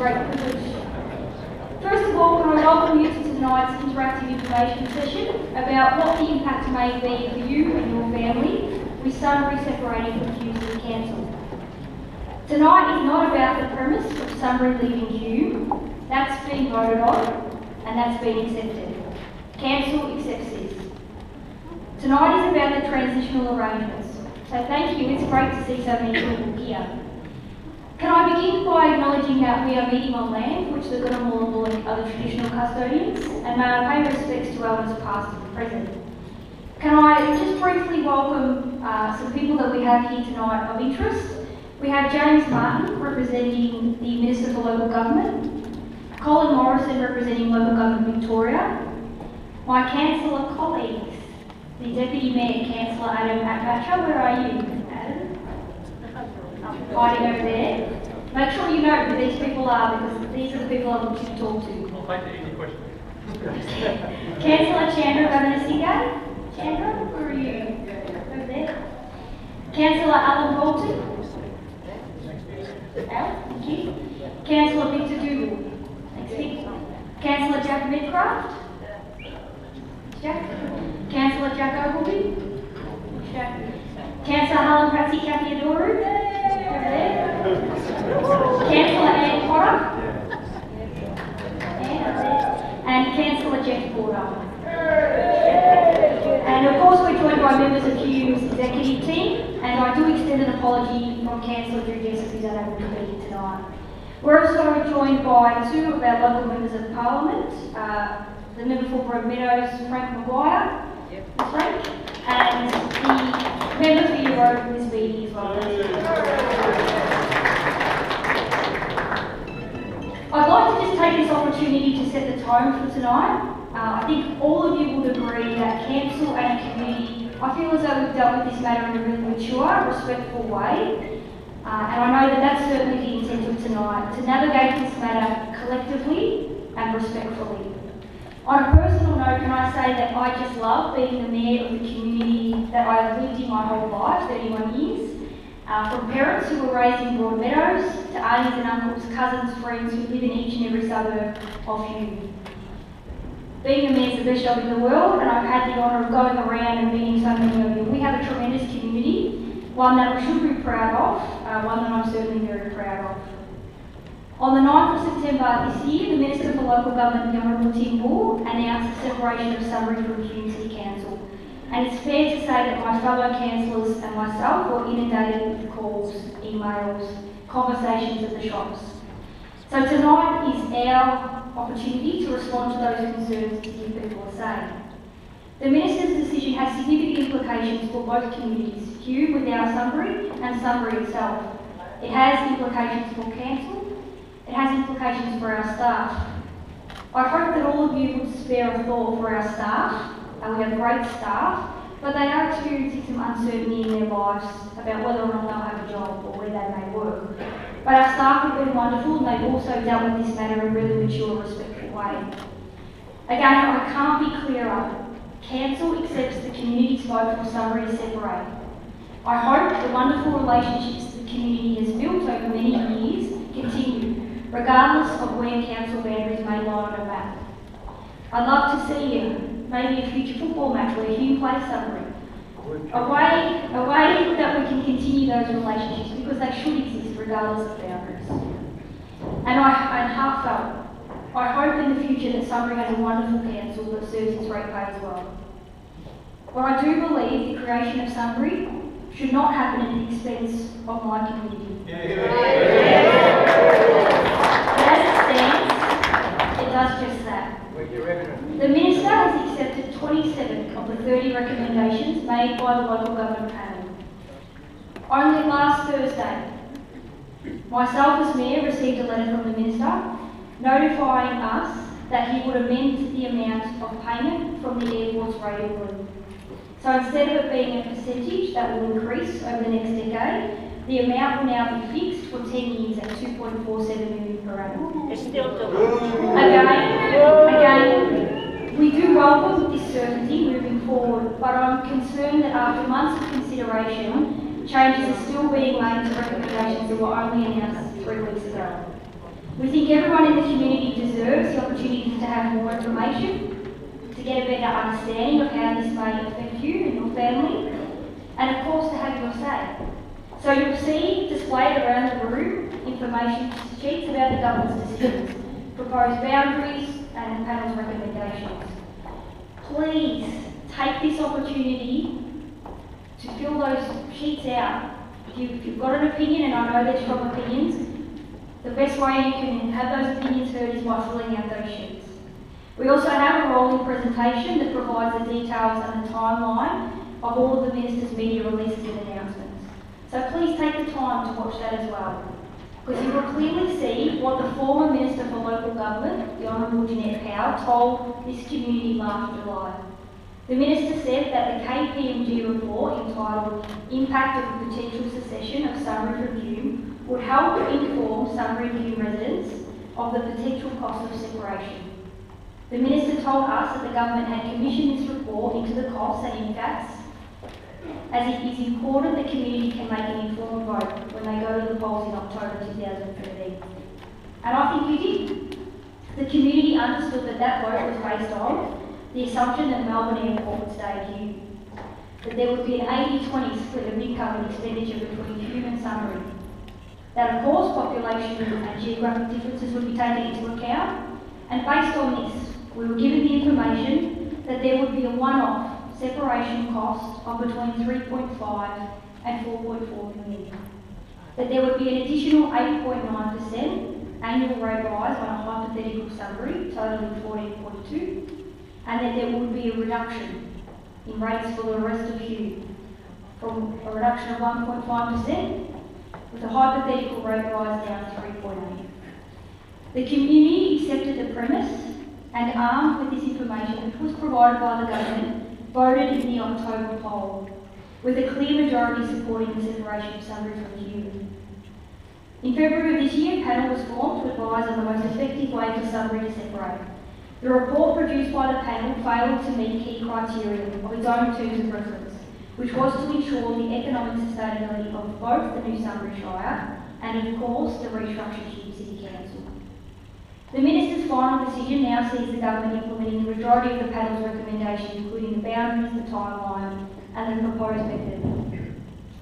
great privilege. First of all, can I welcome you to tonight's interactive information session about what the impact may be for you and your family with Sunbury separating from Hume City Council. Tonight is not about the premise of Sunbury leaving Hume. That's been voted on and that's been accepted. Council accepts this. Tonight is about the transitional arrangements. So thank you, it's great to see so many people here. Can I begin by acknowledging that we are meeting on land which the Gunnamulla are the traditional custodians, and may I pay respects to elders past and present. Can I just briefly welcome some people that we have here tonight of interest. We have James Martin representing the Minister for Local Government, Colin Morrison representing Local Government Victoria, my councillor colleagues, the Deputy Mayor, Councillor Adam Atbatcher. Where are you, Adam? Hiding over there. Make sure you know who these people are, because these are the people I'm looking to talk to. I'll take the easy question. Councillor Chandra Ramanasiga. Chandra, where are you? Over there. Councillor Alan Bolton. Al, thank you. Councillor Victor Dougal. Thanks, Vic. Councillor Jack Midcraft. Jack. Councillor Jack Ogilvie. Jack. Councillor Helen Patsy Kathiadoru. Over there. Councillor Anne Potter. And Councillor Jeff Porter. And of course we're joined by members of Hume's executive team, and I do extend an apology from Councillor Drew Jessup, who's unable to be here tonight. We're also joined by two of our local members of Parliament, the member for Broadmeadows, Frank Maguire, Frank, and the member for Euro, Ms. Beattie as well. I'd like to just take this opportunity to set the tone for tonight. I think all of you would agree that council and community, I feel as though we've dealt with this matter in a really mature, respectful way. And I know that that's certainly the intent of tonight, to navigate this matter collectively and respectfully. On a personal note, can I say that I just love being the mayor of the community that I have lived in my whole life, 31 years. From parents who were raised in Broadmeadows, to aunties and uncles, cousins, friends who live in each and every suburb of Hume. Being the mayor's the best job in the world, and I've had the honour of going around and meeting so many of you. We have a tremendous community, one that we should be proud of, one that I'm certainly very proud of. On the 9th of September this year, the Minister for Local Government, the Honourable Tim Moore, announced the separation of Sunbury from Hume City Council. And it's fair to say that my fellow councillors and myself were inundated with calls, emails, conversations at the shops. So tonight is our opportunity to respond to those concerns to hear people are saying. The Minister's decision has significant implications for both communities, Hume without Sunbury and Sunbury itself. It has implications for council, it has implications for our staff. I hope that all of you would spare a thought for our staff. We have great staff, but they are experiencing some uncertainty in their lives about whether or not they'll have a job or where they may work. But our staff have been wonderful, and they've also dealt with this matter in a really mature, respectful way. Again, I can't be clearer. Council accepts the community's vote for Sunbury to separate. I hope the wonderful relationships the community has built over many years continue, regardless of where council boundaries may lie on a map. I'd love to see maybe a future football match where Hume plays Sunbury. A way that we can continue those relationships, because they should exist regardless of boundaries. And heartfelt, I hope in the future that Sunbury has a wonderful council that serves its ratepayers well. But I do believe the creation of Sunbury should not happen at the expense of my community. But as it stands, it does just that. The Minister has accepted 27 of the 30 recommendations made by the local government panel. Only last Thursday, myself as Mayor received a letter from the Minister notifying us that he would amend the amount of payment from the airport's radio room. So instead of it being a percentage that will increase over the next decade, the amount will now be fixed for 10 years at 2.47 million per annum. It's still too Again, we do welcome this certainty moving forward, but I'm concerned that after months of consideration, changes are still being made to recommendations that were only announced 3 weeks ago. We think everyone in the community deserves the opportunity to have more information, to get a better understanding of how this may affect you and your family, and of course to have your say. So you'll see displayed around the room information sheets about the government's decisions, proposed boundaries and the panel's recommendations. Please take this opportunity to fill those sheets out. If you've got an opinion, and I know there's strong opinions, the best way you can have those opinions heard is by filling out those sheets. We also have a rolling presentation that provides the details and the timeline of all of the Minister's media releases and announcements. So please take the time to watch that as well, because you will clearly see what the former Minister for Local Government, the Honourable Jeanette Howe, told this community last July. The Minister said that the KPMG report entitled Impact of the Potential Secession of Sunbury from Hume would help inform Sunbury and Hume residents of the potential cost of separation. The Minister told us that the government had commissioned this report into the costs and impacts, as it is important the community can make an informed vote when they go to the polls in October 2013. And I think you did. The community understood that that vote was based on the assumption that Melbourne Airport would stay at Hume, that there would be an 80-20 split of income and expenditure between Hume and Sunbury, that of course population and geographic differences would be taken into account, and based on this, we were given the information that there would be a one-off separation cost of between 3.5 and 4.4 million, that there would be an additional 8.9% annual rate rise on a hypothetical Sunbury, totaling 14.2, and that there would be a reduction in rates for the rest of Hume, from a reduction of 1.5% with a hypothetical rate rise down to 3.8. The community accepted the premise and, armed with this information which was provided by the government, voted in the October poll, with a clear majority supporting the separation of Sunbury from Hume. In February of this year, a panel was formed to advise on the most effective way for Sunbury to separate. The report produced by the panel failed to meet key criteria of its own terms of reference, which was to ensure the economic sustainability of both the new Sunbury Shire and, of course, the restructured Hume City Council. The Minister's final decision now sees the government implementing the majority of the panel's recommendations, including the boundaries, the timeline and the proposed method.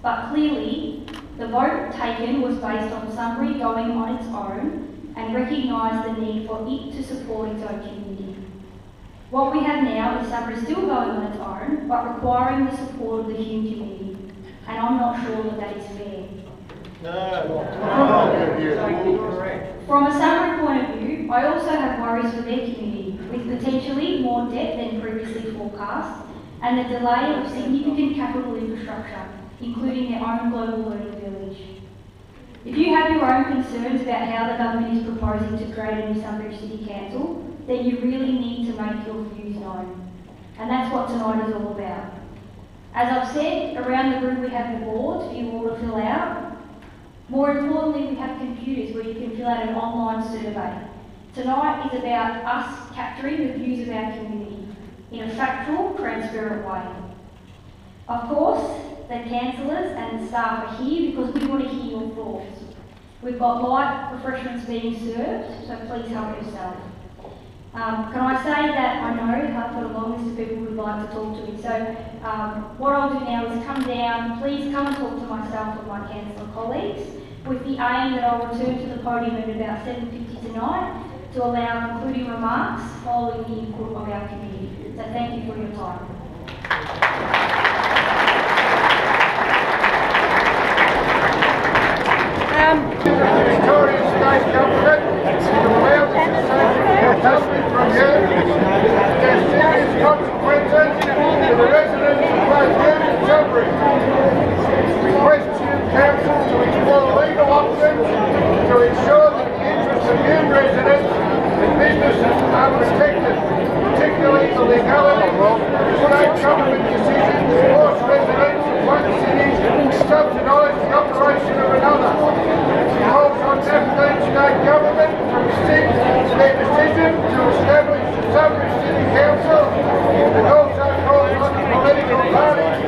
But clearly, the vote taken was based on Sunbury going on its own and recognised the need for it to support its own community. What we have now is Sunbury still going on its own, but requiring the support of the Hume community. And I'm not sure that that is fair. From a Sunbury point of view, I also have worries for their community, with potentially more debt than previously forecast, and the delay of significant capital infrastructure, including their own global learning village. If you have your own concerns about how the government is proposing to create a new Sunbury City Council, then you really need to make your views known. And that's what tonight is all about. As I've said, around the room we have the boards for you all to fill out. More importantly, we have computers where you can fill out an online survey. Tonight is about us capturing the views of our community in a factual, transparent way. Of course, the councillors and staff are here because we want to hear your thoughts. We've got light refreshments being served, so please help yourself. Can I say that I know I've got a long list of people who would like to talk to me, so what I'll do now is come down, please come and talk to myself and my councillor colleagues, with the aim that I'll return to the podium at about 7:50 tonight to allow concluding remarks following the input of our community. So thank you for your time. Victorian State Government to allow the cessation of Sunbury from Hume has serious consequences to the residents of both Hume and Sunbury. Request Hume Council to explore legal options to ensure that the interests of Hume residents and businesses are protected, particularly the legality of state government decisions to force residents of one city to subsidise the operation of another. Calls on National State Government to rescind their decision to establish the Sunbury City Council, and also calls on the political parties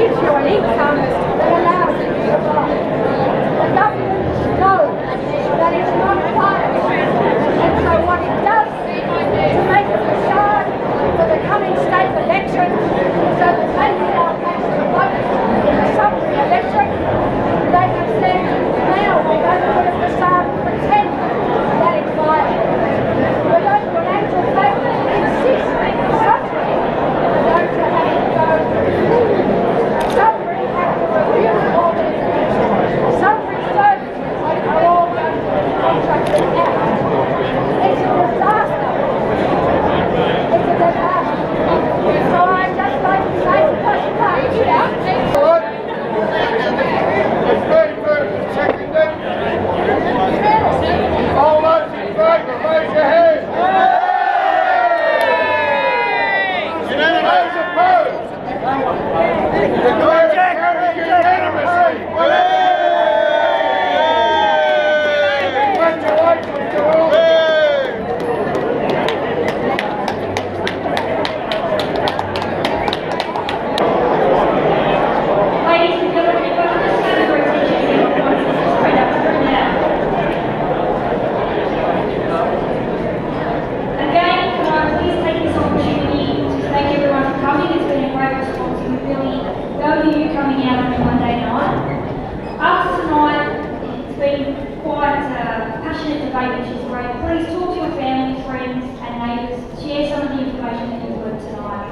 gives you an income that allows you to survive. The government knows that it's not fair, and so what it does to make a facade for the coming state elections, so that maybe they'll catch the vote in the Sunbury election, they have said, now we're going to put a facade and pretend that it's viable. We're going to, in actual fact, insist Sunbury are going to have to go. Sunbury have to review all their connections. Sunbury services are all going to be contracted out. It's a disaster. It's a disaster. So I'd just like to say, push back. It's been moved and seconded. All those in favour, raise your hand. Those opposed? Declare it carried unanimously. Congratulations to all. Ladies and gentlemen, if I could just have your attention straight up through now. Again, can I please take this opportunity to thank everyone for coming. It's been a great response. We really value you coming out on a Monday night. After tonight, it's been quite a passionate debate, which is great. Please talk to your family, friends and neighbours. Share some of the information that you've heard tonight.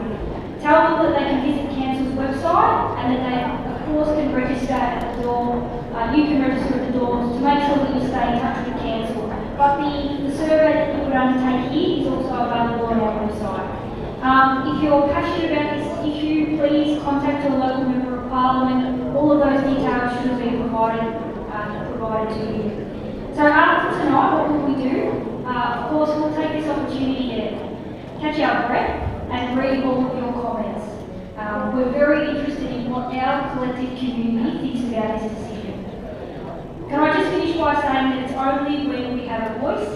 Tell them that they can visit Council's website and that they, of course, can register at the door. You can register at the doors to make sure that you stay in touch with Council. But the survey that you would undertake here is also available on our website. If you're passionate about this issue, please contact your local member of Parliament. All of those details should have been provided to you. So after tonight, what will we do? Of course, we'll take this opportunity to catch our breath and read all of your comments. We're very interested in what our collective community thinks about this decision. Can I just finish by saying that it's only when we have a voice